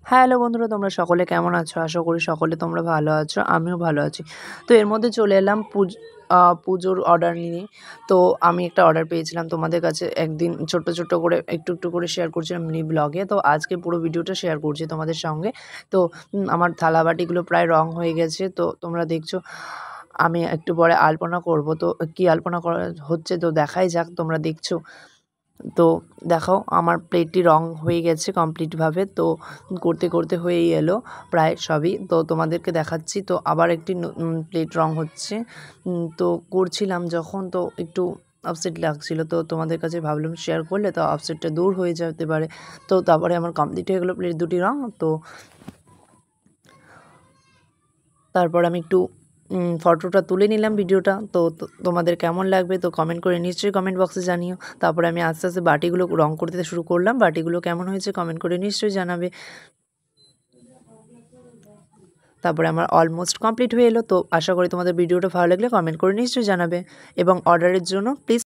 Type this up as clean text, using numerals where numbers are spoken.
Hello বন্ধুরা, তোমরা সকলে কেমন আছো? আশা করি সকলে তোমরা ভালো আছো, আমিও ভালো আছি। তো এর মধ্যে চলে এলাম পুজোর অর্ডার নিয়ে। তো আমি একটা অর্ডার পেয়েছিলাম তোমাদের কাছে, একদিন ছোট্ট করে একটু করে শেয়ার করছিলাম মিনি ব্লগে। তো আজকে পুরো ভিডিওটা শেয়ার করছি তোমাদের সঙ্গে। তো আমার থালাবাটিগুলো প্রায় রং হয়ে গেছে। তো তোমরা দেখছো আমি একটু পরে আলপনা করব। তো কি আলপনা করা হচ্ছে তো দেখাই যাক, তোমরা দেখছো। তো দেখো আমার প্লেটটি রং হয়ে গেছে কমপ্লিটভাবে। তো করতে হয়েই এলো প্রায় সবই। তো তোমাদেরকে দেখাচ্ছি। তো আবার একটি প্লেট রং হচ্ছে। তো করছিলাম যখন, তো একটু আপসেট লাগছিল। তো তোমাদের কাছে ভাবলাম শেয়ার করলে তো আপসেটটা দূর হয়ে যেতে পারে। তো তারপরে আমার কমপ্লিট হয়ে গেলো প্লেট দুটি রং। তো তারপর আমি একটু ফটোটা তুলে নিলাম, ভিডিওটা। তো তোমাদের কেমন লাগবে তো কমেন্ট করে নিশ্চয়ই কমেন্ট বক্সে জানিও। তারপরে আমি আস্তে আস্তে বাটিগুলো রং করতে শুরু করলাম। বাটিগুলো কেমন হয়েছে কমেন্ট করে নিশ্চয়ই জানাবে। তারপরে আমার অলমোস্ট কমপ্লিট হয়ে এলো। তো আশা করি তোমাদের ভিডিওটা ভালো লাগলে কমেন্ট করে নিশ্চয়ই জানাবে এবং অর্ডারের জন্য প্লিজ